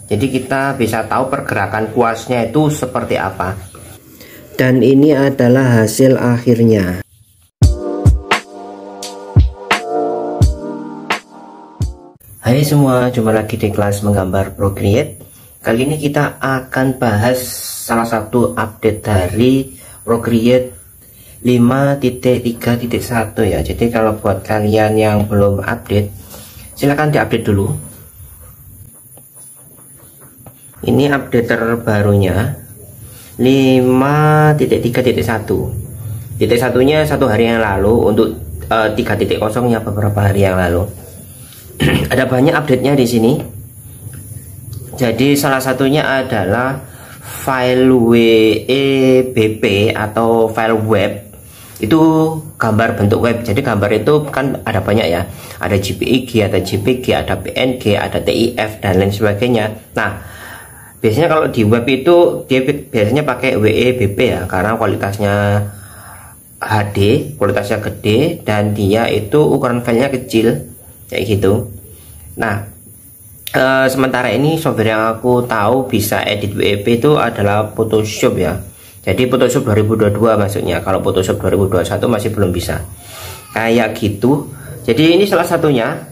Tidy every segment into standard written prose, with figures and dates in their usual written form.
Jadi kita bisa tahu pergerakan kuasnya itu seperti apa. Dan ini adalah hasil akhirnya. Hai semua, jumpa lagi di kelas menggambar Procreate. Kali ini kita akan bahas salah satu update dari Procreate 5.3.1 ya. Jadi kalau buat kalian yang belum update, silahkan diupdate dulu. Ini update terbarunya 5.3.1. Titik satunya 1 hari yang lalu, untuk 3.0-nya beberapa hari yang lalu. Ada banyak update-nya di sini. Jadi salah satunya adalah file WEBP atau file web. Itu gambar bentuk web. Jadi gambar itu kan ada banyak ya. Ada JPEG, ada JPG, ada PNG, ada TIF dan lain sebagainya. Nah, biasanya kalau di web itu dia biasanya pakai WEBP ya, karena kualitasnya HD, kualitasnya gede, dan dia itu ukuran filenya kecil kayak gitu. Nah, sementara ini software yang aku tahu bisa edit WEB itu adalah Photoshop ya. Jadi Photoshop 2022 maksudnya. Kalau Photoshop 2021 masih belum bisa kayak gitu. Jadi ini salah satunya.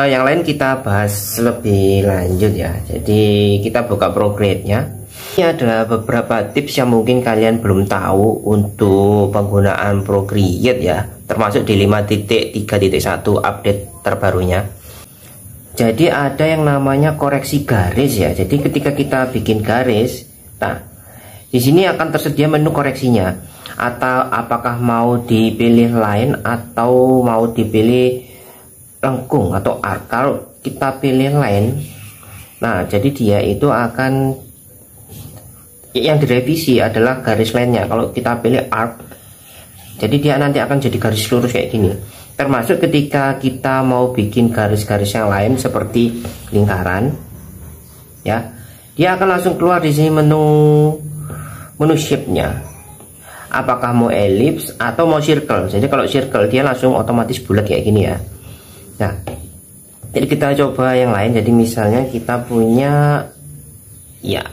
Yang lain kita bahas lebih lanjut ya. Jadi kita buka Procreate-nya. Ini ada beberapa tips yang mungkin kalian belum tahu untuk penggunaan Procreate ya, termasuk di 5.3.1 update terbarunya. Jadi ada yang namanya koreksi garis ya. Jadi ketika kita bikin garis, nah di sini akan tersedia menu koreksinya. Atau apakah mau dipilih line atau mau dipilih lengkung atau arc. Kalau kita pilih line, nah jadi dia itu akan, yang direvisi adalah garis lainnya. Kalau kita pilih arc, jadi dia nanti akan jadi garis lurus kayak gini. Termasuk ketika kita mau bikin garis-garis yang lain seperti lingkaran ya, dia akan langsung keluar di sini menu shape-nya. Apakah mau ellipse atau mau circle. Jadi kalau circle dia langsung otomatis bulat kayak gini ya. Nah, jadi kita coba yang lain. Jadi misalnya kita punya ya,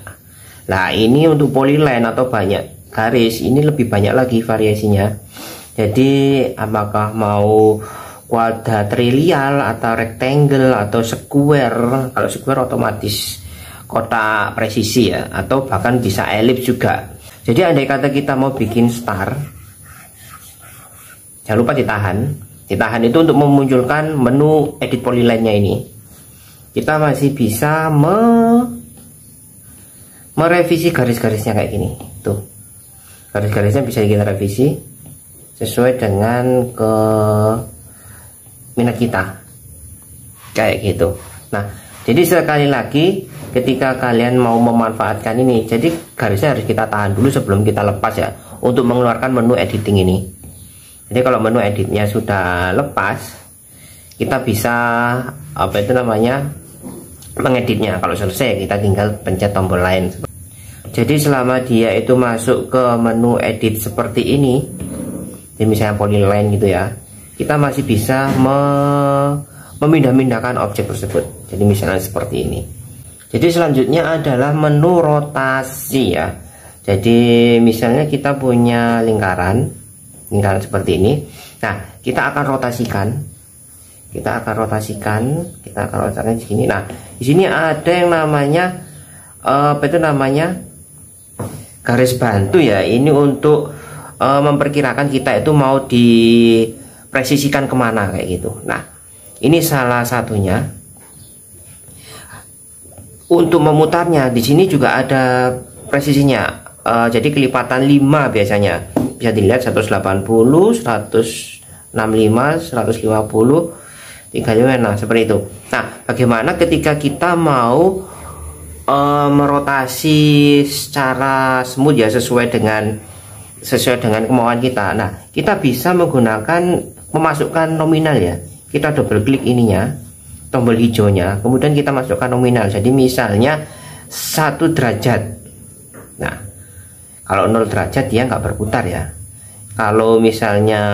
nah ini untuk polyline atau banyak garis, ini lebih banyak lagi variasinya. Jadi apakah mau kuadratrial atau rectangle atau square. Kalau square otomatis kotak presisi ya, atau bahkan bisa ellipse juga. Jadi andai kata kita mau bikin star, jangan lupa ditahan itu untuk memunculkan menu edit polyline-nya ini. Kita masih bisa merevisi garis-garisnya kayak gini. Tuh, garis-garisnya bisa kita revisi sesuai dengan minat kita kayak gitu. Nah, jadi sekali lagi ketika kalian mau memanfaatkan ini, jadi garisnya harus kita tahan dulu sebelum kita lepas ya, untuk mengeluarkan menu editing ini. Jadi kalau menu editnya sudah lepas, kita bisa mengeditnya. Kalau selesai kita tinggal pencet tombol lain. Jadi selama dia itu masuk ke menu edit seperti ini, jadi misalnya polyline gitu ya, kita masih bisa memindah-mindahkan objek tersebut. Jadi misalnya seperti ini. Jadi selanjutnya adalah menu rotasi ya. Jadi misalnya kita punya lingkaran seperti ini. Nah, kita akan rotasikan di sini. Nah, di sini ada yang namanya garis bantu ya. Ini untuk memperkirakan kita itu mau dipresisikan kemana kayak gitu. Nah, ini salah satunya. Untuk memutarnya di sini juga ada presisinya. Jadi kelipatan 5 biasanya. Bisa dilihat 180, 165, 150, 35, nah seperti itu. Nah, bagaimana ketika kita mau merotasi secara smooth ya, sesuai dengan kemauan kita. Nah, kita bisa memasukkan nominal ya. Kita double klik ininya, tombol hijaunya, kemudian kita masukkan nominal. Jadi misalnya 1 derajat. Nah, kalau 0 derajat dia nggak berputar ya. Kalau misalnya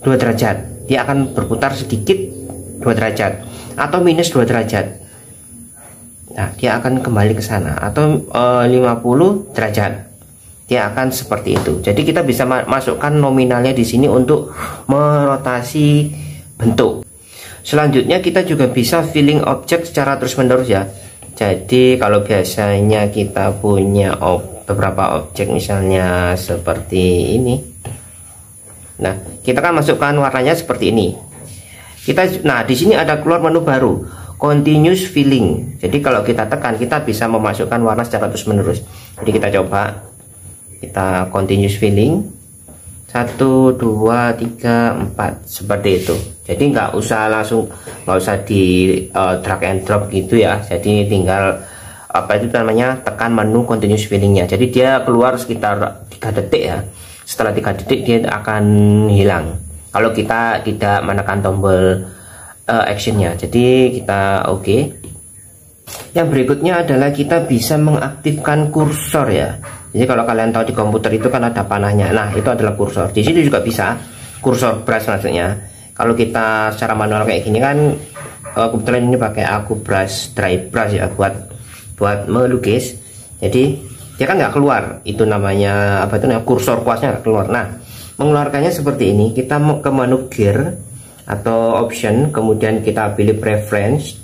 2 derajat, dia akan berputar sedikit 2 derajat, atau minus 2 derajat. Nah, dia akan kembali ke sana, atau 50 derajat. Dia akan seperti itu. Jadi kita bisa masukkan nominalnya di sini untuk merotasi bentuk. Selanjutnya kita juga bisa filling objek secara terus-menerus ya. Jadi kalau biasanya kita punya beberapa objek misalnya seperti ini. Nah, kita kan masukkan warnanya seperti ini. Nah, di sini ada keluar menu baru, continuous filling. Jadi kalau kita tekan, kita bisa memasukkan warna secara terus-menerus. Jadi kita coba. Kita continuous filling 1, 2, 3, 4 seperti itu. Jadi nggak usah di drag and drop gitu ya. Jadi tinggal apa itu namanya, tekan menu continuous fillingnya. Jadi dia keluar sekitar 3 detik ya. Setelah 3 detik dia akan hilang kalau kita tidak menekan tombol actionnya. Jadi kita oke. Yang berikutnya adalah kita bisa mengaktifkan kursor ya. Jadi kalau kalian tahu di komputer itu kan ada panahnya. Nah, itu adalah kursor. Di sini juga bisa kursor brush maksudnya. Kalau kita secara manual kayak gini kan, kebetulan ini pakai aku brush dry brush ya buat melukis. Jadi dia kan nggak keluar. Itu namanya apa itu namanya, kursor kuasnya nggak keluar. Nah, mengeluarkannya seperti ini. Kita mau ke menu gear atau option, kemudian kita pilih preference,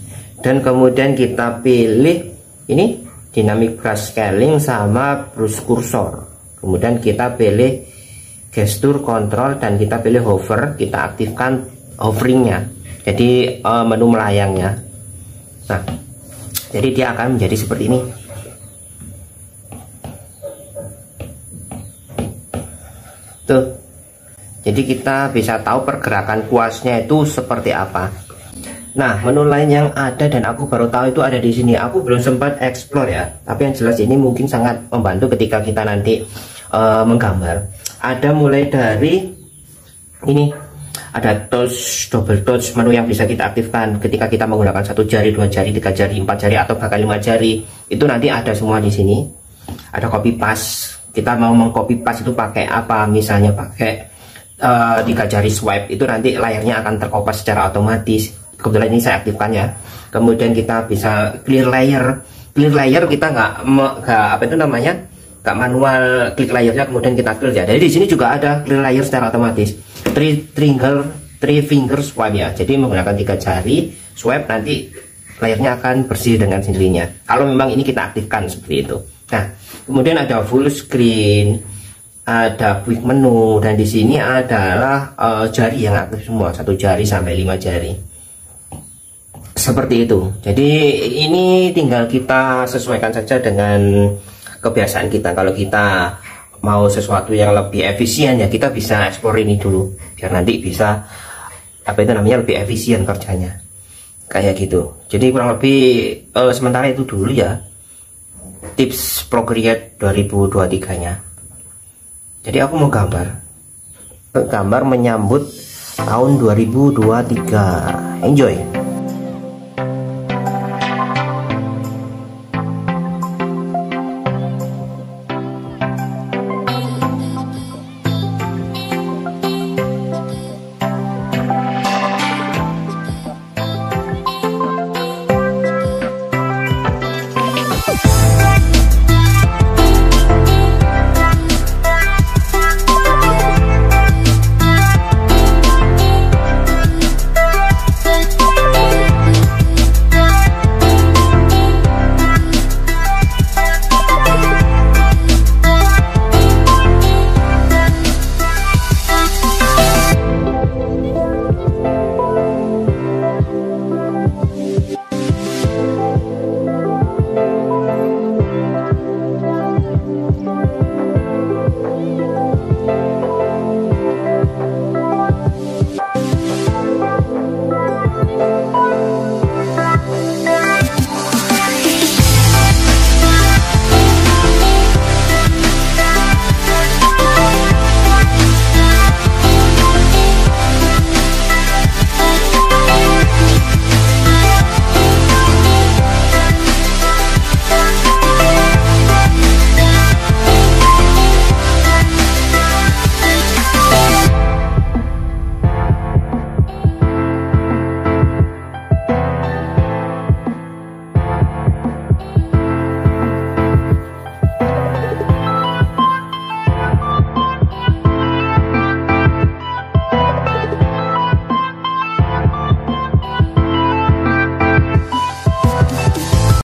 dan kemudian kita pilih ini dynamic brush scaling sama brush kursor. Kemudian kita pilih gesture control dan kita pilih hover. Kita aktifkan hoveringnya, jadi menu melayangnya. Nah, jadi dia akan menjadi seperti ini. Tuh, jadi kita bisa tahu pergerakan kuasnya itu seperti apa. Nah, menu lain yang ada dan aku baru tahu itu ada di sini. Aku belum sempat explore ya, tapi yang jelas ini mungkin sangat membantu ketika kita nanti menggambar. Ada mulai dari ini, ada touch, double touch, menu yang bisa kita aktifkan ketika kita menggunakan 1 jari, 2 jari, 3 jari, 4 jari, atau bahkan 5 jari. Itu nanti ada semua di sini. Ada copy paste. Kita mau mengcopy paste itu pakai apa? Misalnya pakai 3 jari swipe, itu nanti layarnya akan terkopas secara otomatis. Kebetulan ini saya aktifkan ya. Kemudian kita bisa clear layer. Clear layer kita nggak apa itu namanya, nggak manual klik layernya kemudian kita clear ya. Jadi di sini juga ada clear layer secara otomatis. Three finger swipe ya. Jadi menggunakan 3 jari swipe, nanti layarnya akan bersih dengan sendirinya. Kalau memang ini kita aktifkan seperti itu. Nah, kemudian ada full screen, ada quick menu, dan di sini adalah jari yang aktif semua, 1 jari sampai 5 jari. Seperti itu. Jadi ini tinggal kita sesuaikan saja dengan kebiasaan kita. Kalau kita mau sesuatu yang lebih efisien ya, kita bisa explore ini dulu biar nanti bisa apa itu namanya, lebih efisien kerjanya. Kayak gitu. Jadi kurang lebih sementara itu dulu ya tips Procreate 2023 nya. Jadi aku mau gambar menyambut tahun 2023. Enjoy.